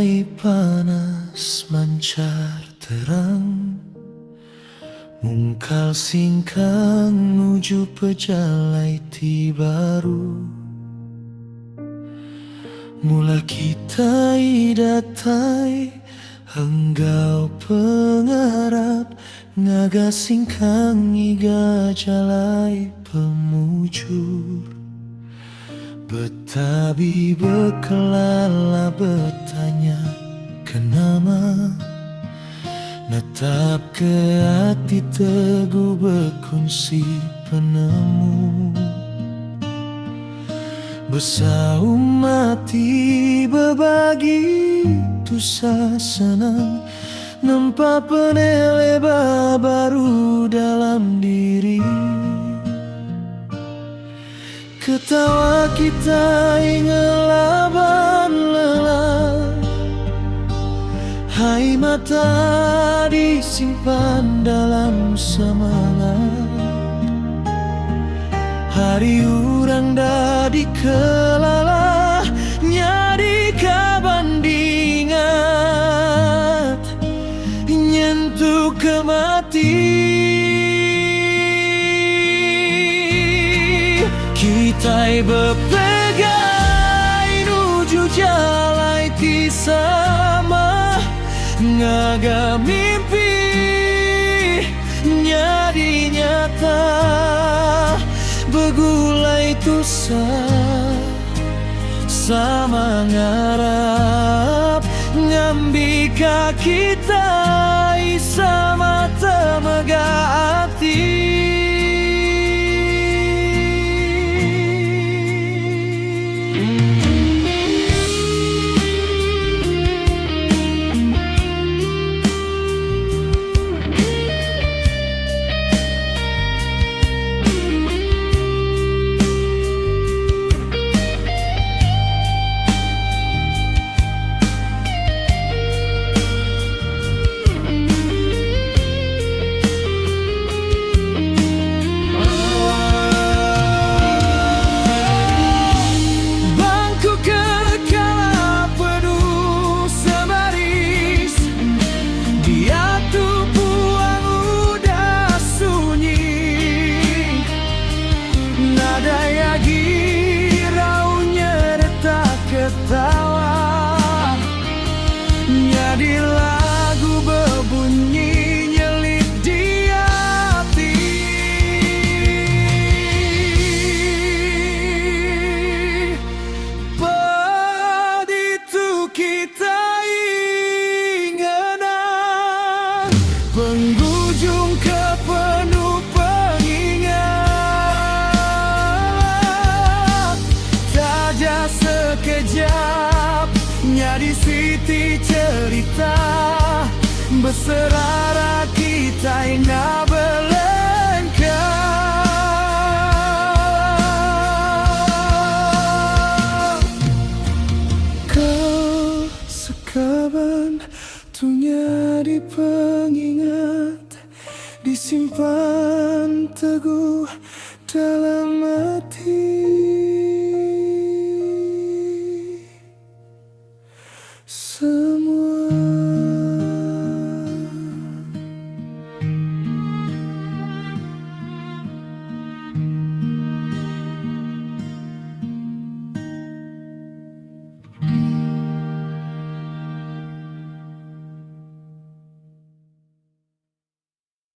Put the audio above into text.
mulai panas mancar terang, mungkal singkang nuju pejalai ti baru. Mula kita idatai enggau pengarap, ngaga singkang iga jalai pemujur. Betabi bekelala bertanya kenama, netap ke hati teguh berkunci penemu. Bersaum mati berbagi tusa senang, nampak penele baru dalam diri. Ketawa kita ingelaban lelah, hai mata disimpan dalam semangat. Hari urang dah dikelala, nyadi kabandingat, nyentuh kemati. Kita berpegai nuju jalai ti sama, ngaga mimpi nyadi nyata. Begulai tusa sama ngarap, ngambika kita sama temega hati. Nyadi lagu berbunyi nyelip di hati. Paditu kita ingenang, penghujung ke penuh pengingat. Saja sekejap nyadi siti cerita, berserara kita ingat belengkap. Kau sekaban tunya di pengingat, disimpan teguh dalam